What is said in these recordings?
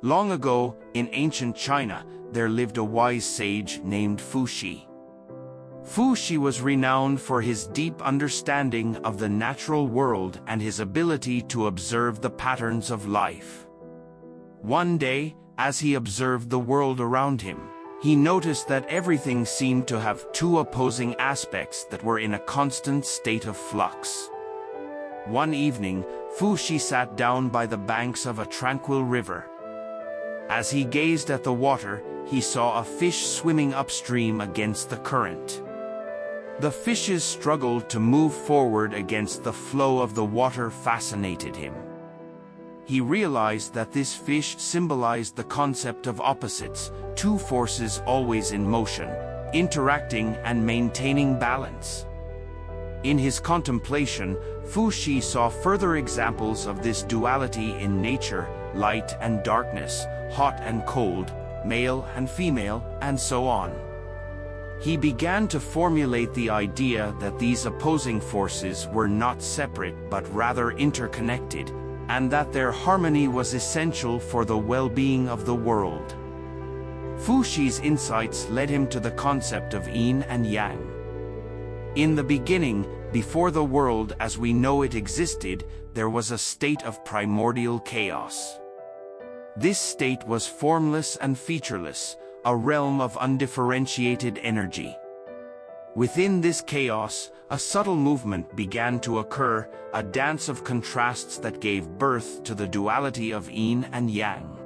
Long ago, in ancient China, there lived a wise sage named Fu Xi. Fu Xi was renowned for his deep understanding of the natural world and his ability to observe the patterns of life. One day, as he observed the world around him, he noticed that everything seemed to have two opposing aspects that were in a constant state of flux. One evening, Fu Xi sat down by the banks of a tranquil river. As he gazed at the water, he saw a fish swimming upstream against the current. The fish's struggle to move forward against the flow of the water fascinated him. He realized that this fish symbolized the concept of opposites, two forces always in motion, interacting and maintaining balance. In his contemplation, Fu Xi saw further examples of this duality in nature, light and darkness, hot and cold, male and female, and so on. He began to formulate the idea that these opposing forces were not separate but rather interconnected, and that their harmony was essential for the well-being of the world. Fu Xi's insights led him to the concept of Yin and Yang. In the beginning, before the world as we know it existed, there was a state of primordial chaos. This state was formless and featureless, a realm of undifferentiated energy. Within this chaos, a subtle movement began to occur, a dance of contrasts that gave birth to the duality of Yin and Yang.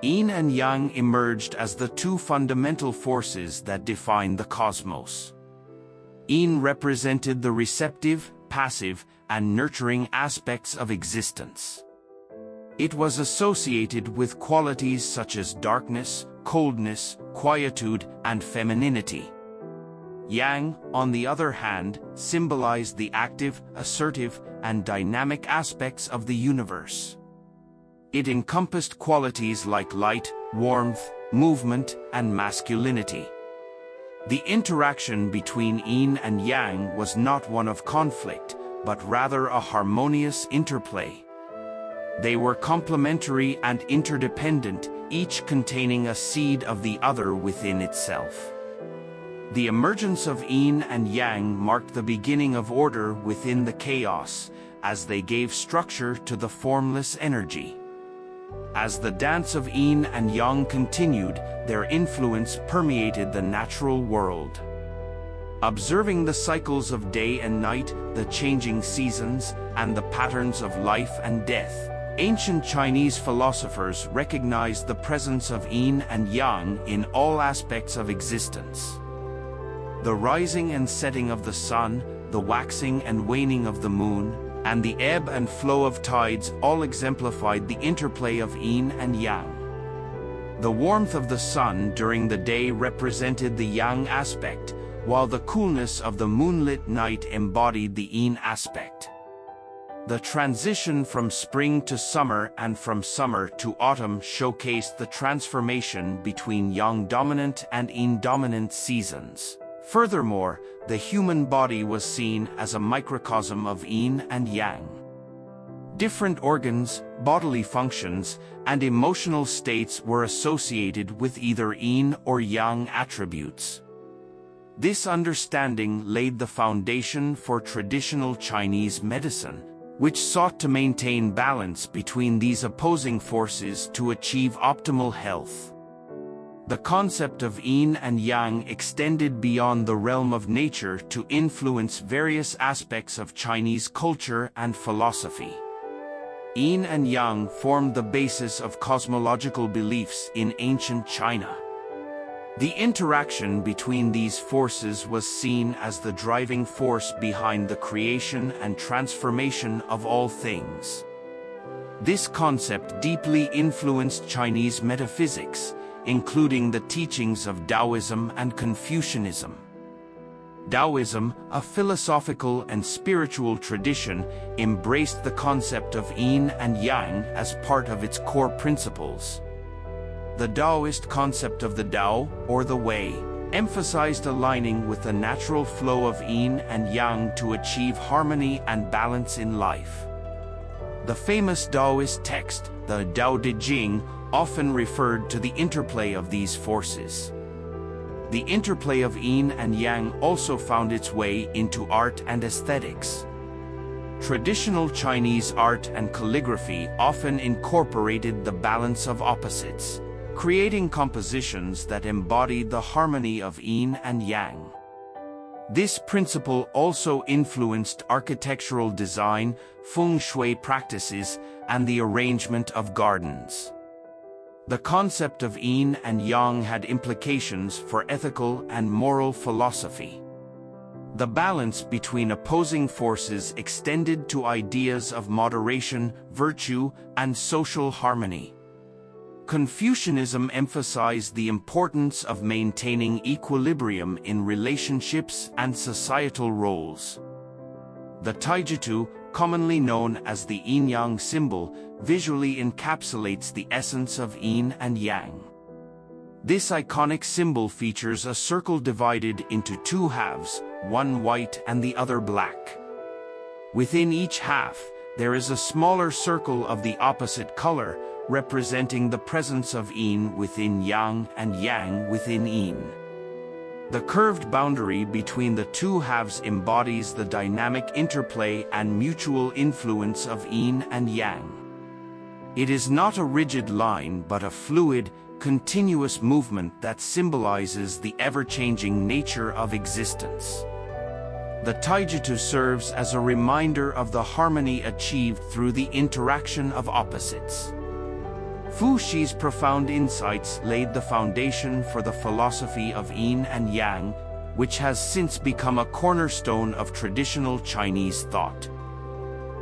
Yin and Yang emerged as the two fundamental forces that define the cosmos. Yin represented the receptive, passive, and nurturing aspects of existence. It was associated with qualities such as darkness, coldness, quietude, and femininity. Yang, on the other hand, symbolized the active, assertive, and dynamic aspects of the universe. It encompassed qualities like light, warmth, movement, and masculinity. The interaction between Yin and Yang was not one of conflict, but rather a harmonious interplay. They were complementary and interdependent, each containing a seed of the other within itself. The emergence of Yin and Yang marked the beginning of order within the chaos, as they gave structure to the formless energy. As the dance of Yin and Yang continued, their influence permeated the natural world. Observing the cycles of day and night, the changing seasons, and the patterns of life and death, ancient Chinese philosophers recognized the presence of Yin and Yang in all aspects of existence. The rising and setting of the sun, the waxing and waning of the moon, and the ebb and flow of tides all exemplified the interplay of Yin and Yang. The warmth of the sun during the day represented the Yang aspect, while the coolness of the moonlit night embodied the Yin aspect. The transition from spring to summer and from summer to autumn showcased the transformation between Yang-dominant and Yin-dominant seasons. Furthermore, the human body was seen as a microcosm of Yin and Yang. Different organs, bodily functions, and emotional states were associated with either Yin or Yang attributes. This understanding laid the foundation for traditional Chinese medicine, which sought to maintain balance between these opposing forces to achieve optimal health. The concept of Yin and Yang extended beyond the realm of nature to influence various aspects of Chinese culture and philosophy. Yin and Yang formed the basis of cosmological beliefs in ancient China. The interaction between these forces was seen as the driving force behind the creation and transformation of all things. This concept deeply influenced Chinese metaphysics, including the teachings of Taoism and Confucianism. Taoism, a philosophical and spiritual tradition, embraced the concept of Yin and Yang as part of its core principles. The Taoist concept of the Tao, or the Way, emphasized aligning with the natural flow of Yin and Yang to achieve harmony and balance in life. The famous Taoist text, the Tao Te Ching, often referred to the interplay of these forces. The interplay of yin and yang also found its way into art and aesthetics. Traditional Chinese art and calligraphy often incorporated the balance of opposites, creating compositions that embodied the harmony of yin and yang. This principle also influenced architectural design, feng shui practices, and the arrangement of gardens. The concept of yin and yang had implications for ethical and moral philosophy. The balance between opposing forces extended to ideas of moderation, virtue, and social harmony. Confucianism emphasized the importance of maintaining equilibrium in relationships and societal roles. The Taijitu, commonly known as the yin-yang symbol, visually encapsulates the essence of yin and yang. This iconic symbol features a circle divided into two halves, one white and the other black. Within each half, there is a smaller circle of the opposite color, representing the presence of yin within yang and yang within yin. The curved boundary between the two halves embodies the dynamic interplay and mutual influence of yin and yang. It is not a rigid line but a fluid, continuous movement that symbolizes the ever-changing nature of existence. The Taijitu serves as a reminder of the harmony achieved through the interaction of opposites. Fu Shi's profound insights laid the foundation for the philosophy of yin and yang, which has since become a cornerstone of traditional Chinese thought.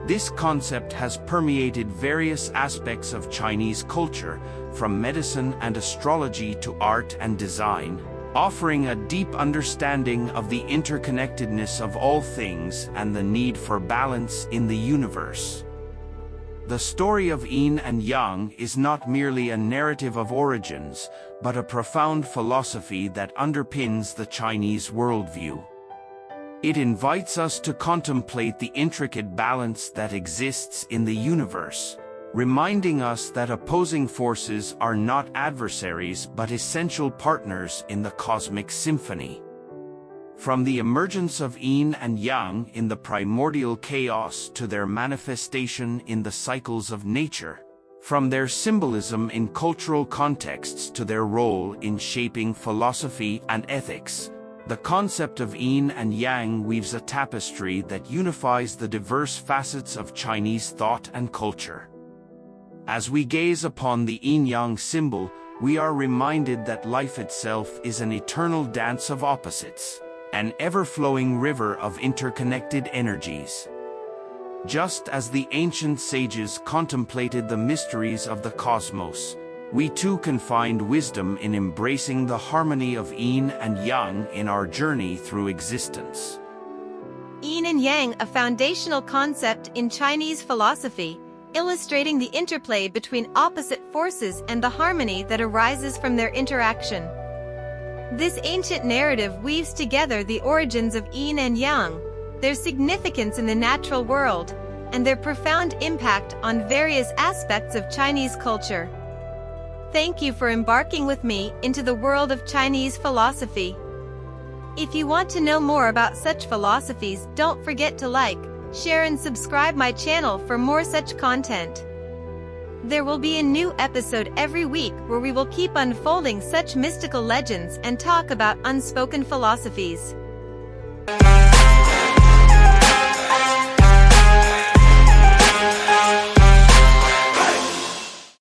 This concept has permeated various aspects of Chinese culture, from medicine and astrology to art and design, offering a deep understanding of the interconnectedness of all things and the need for balance in the universe. The story of yin and yang is not merely a narrative of origins, but a profound philosophy that underpins the Chinese worldview. It invites us to contemplate the intricate balance that exists in the universe, reminding us that opposing forces are not adversaries but essential partners in the cosmic symphony. From the emergence of yin and yang in the primordial chaos to their manifestation in the cycles of nature, from their symbolism in cultural contexts to their role in shaping philosophy and ethics, the concept of yin and yang weaves a tapestry that unifies the diverse facets of Chinese thought and culture. As we gaze upon the yin-yang symbol, we are reminded that life itself is an eternal dance of opposites, an ever-flowing river of interconnected energies. Just as the ancient sages contemplated the mysteries of the cosmos, we too can find wisdom in embracing the harmony of yin and yang in our journey through existence. Yin and Yang, a foundational concept in Chinese philosophy, illustrating the interplay between opposite forces and the harmony that arises from their interaction. This ancient narrative weaves together the origins of yin and yang, their significance in the natural world, and their profound impact on various aspects of Chinese culture. Thank you for embarking with me into the world of Chinese philosophy. If you want to know more about such philosophies, don't forget to like, share and subscribe my channel for more such content. There will be a new episode every week where we will keep unfolding such mystical legends and talk about unspoken philosophies.